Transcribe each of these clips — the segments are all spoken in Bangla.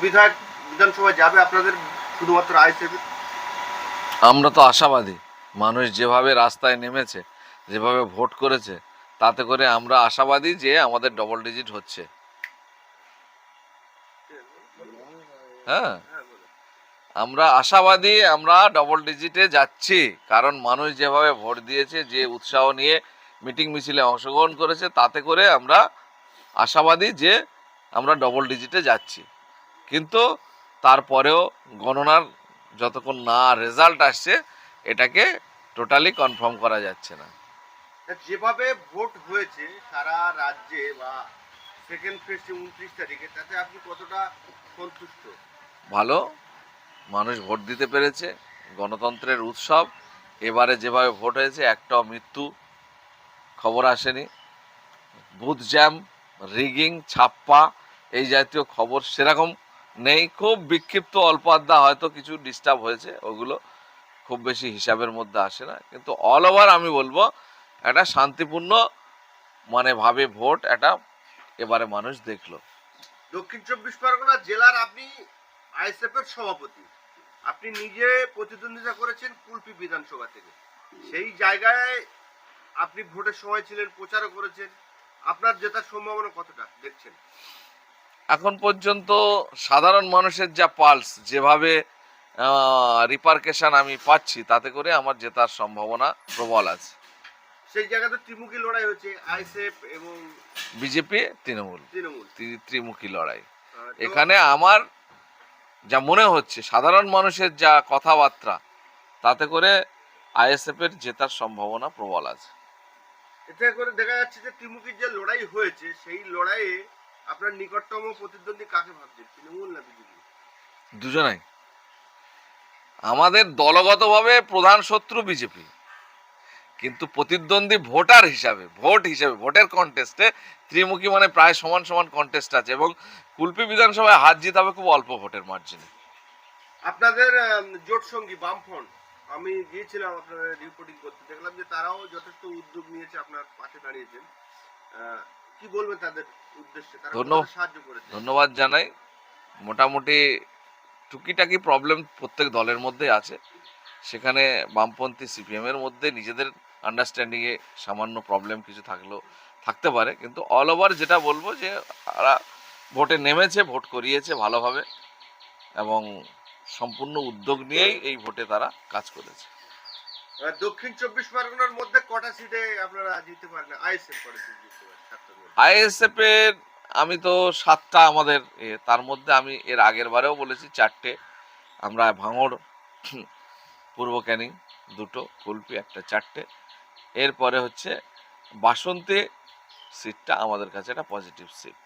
বিধায়ক বিধানসভায় যাবে আপনাদের শুধুমাত্র আইএসএফ? আমরা তো আশাবাদী, মানুষ যেভাবে রাস্তায় নেমেছে, যেভাবে ভোট করেছে, তাতে করে আমরা আশাবাদী যে আমাদের ডবল ডিজিট হচ্ছে। হ্যাঁ, আমরা আশাবাদী, আমরা ডবল ডিজিটে যাচ্ছি, কারণ মানুষ যেভাবে ভোট দিয়েছে, যে উৎসাহ নিয়ে মিটিং মিছিলে অংশগ্রহণ করেছে, তাতে করে আমরা আশাবাদী যে আমরা ডবল ডিজিটে যাচ্ছি। কিন্তু তারপরেও গণনার যতক্ষণ না রেজাল্ট আসছে, এটাকে টোটালি কনফার্ম করা যাচ্ছে না। যেভাবে ভোট হয়েছে সারা রাজ্যে বা সেকেন্ড ফেজ 29 তারিখে, তাতে আপনি কতটা সন্তুষ্ট? ভালো, মানুষ ভোট দিতে পেরেছে, গণতন্ত্রের উৎসব। এবারে যেভাবে ভোট হয়েছে, একটাও মৃত্যু খবর আসেনি। বুথ জ্যাম, রিগিং, ছাপ্পা এই জাতীয় খবর সেরকম নেই। খুব বিক্ষিপ্ত অল্প আধা হয়তো কিছু ডিস্টার্ব হয়েছে, ওগুলো খুব বেশি হিসাবের মধ্যে আসে না। কিন্তু অল ওভার আমি বলবো একটা শান্তিপূর্ণ ভাবে ভোট একটা এবারে মানুষ দেখলো। দক্ষিণ 24 পরগনা জেলার আপনি আইএসএফ এর সভাপতি, আপনি নিজে প্রতিদ্বন্দ্বিতা করেছেন কুলপি বিধানসভা থেকে, সেই জায়গায় আপনি ভোটের সময় ছিলেন, প্রচারও করেছেন, আপনার জেতার সম্ভাবনা কতটা দেখছেন? এখন পর্যন্ত সাধারণ মানুষের যা পালস, যেভাবে রিপারকেশন আমি পাচ্ছি, তাতে করে আমার জেতার সম্ভাবনা প্রবল আছে। সেই জায়গাতে ত্রিমুখী লড়াই হয়েছে, আইএসএফ এবং বিজেপি তৃণমূল তৃণমূল। ত্রিমুখী লড়াই। তো এখানে আমার যা মনে হচ্ছে, সাধারণ মানুষের যা কথাবার্তা, তাতে করে আইএসএফ এর জেতার সম্ভাবনা প্রবল আছে। এতে করে দেখা যাচ্ছে যে ত্রিমুখীর যে লড়াই হয়েছে, সেই লড়াইয়ে আপনার নিকটতম প্রতিদ্বন্দ্বী কাকে ভাবছেন, তৃণমূল না বিজেপি? দুজনাই। আমাদের দলগতভাবে প্রধান শত্রু বিজেপি, কিন্তু প্রতিদ্বন্দ্বী ভোটার হিসাবে, ভোটের কন্টেস্টে ত্রিমুখী প্রায় সমান সমান কন্টেস্ট আছে, এবং কুলপি বিধানসভায় হার জিত হবে খুব অল্প ভোটের মার্জিনে। আপনাদের জোট সঙ্গী বামফ্রন্ট, আমি গিয়েছিলাম আপনাদের রিপোর্টিং করতে, দেখলাম যে তারাও যথেষ্ট উদ্যোগ নিয়েছে, আপনার পাশে দাঁড়িয়েছেন। কি বলবেন তাদের উদ্দেশ্যে, তারা কতটা সাহায্য করেছে? ধন্যবাদ জানাই। মোটামুটি টুকিটাকি প্রবলেম প্রত্যেক দলের মধ্যে আছে, সেখানে বামপন্থী সিপিএম এর মধ্যে নিজেদের আন্ডারস্ট্যান্ডিংয়ে সামান্য প্রবলেম কিছু থাকতে পারে, কিন্তু অল ওভার যেটা বলবো যে তারা ভোটে নেমেছে, ভোট করিয়েছে ভালোভাবে, এবং সম্পূর্ণ উদ্যোগ নিয়েই এই ভোটে তারা কাজ করেছে। দক্ষিণ 24 পরগনার মধ্যে কটা সিটে আপনারা জিততে পারেন? আইএসএফ কটা সিট জিততে পারে? আইএসএফ এর আমি তো 7টা আমাদের, তার মধ্যে আমি এর আগের বারেও বলেছি 4টে। আমরা ভাঙড়, পূর্ব ক্যানিং 2টো, কুলপি 1টা, 4টে। এরপরে হচ্ছে বাসন্তী সিটটা আমাদের কাছে একটা পজিটিভ সিট।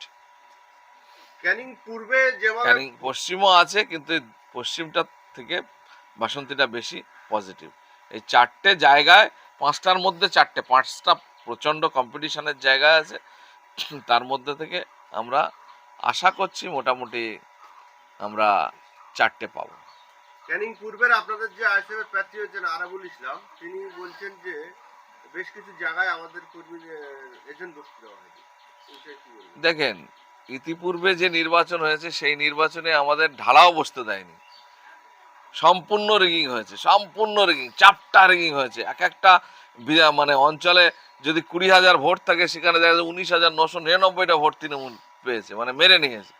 ক্যানিং পূর্বে যেভাবে, ক্যানিং পশ্চিমও আছে, কিন্তু পশ্চিমটা থেকে বাসন্তীটা বেশি পজিটিভ। এই 4টে জায়গায়, 5টার মধ্যে 5টা প্রচণ্ড কম্পিটিশনের জায়গায় আছে। তার মধ্যে থেকে আমরা আশা করছি মোটামুটি আমরা 4টে পাবো। ক্যানিং পূর্বের আপনাদের যে আইএসএফ এর প্রার্থী হয়েছেন আরাবুল ইসলাম, তিনি বলছেন যে বেশ কিছু জায়গায় আমাদের কর্মী এজেন্ট বসতে দেওয়া হয়নি। দেখেন, ইতিপূর্বে যে নির্বাচন হয়েছে, সেই নির্বাচনে আমাদের ঢালাও বসতে দেয়নি, সম্পূর্ণ রিগিং হয়েছে, সম্পূর্ণ রিগিং, চাপটা রিগিং হয়েছে। এক একটা অঞ্চলে যদি 20,000 ভোট থাকে, সেখানে দেখা যায় 19,999টা ভোট তৃণমূল পেয়েছে, মেরে নিয়েছে।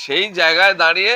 সেই জায়গায় দাঁড়িয়ে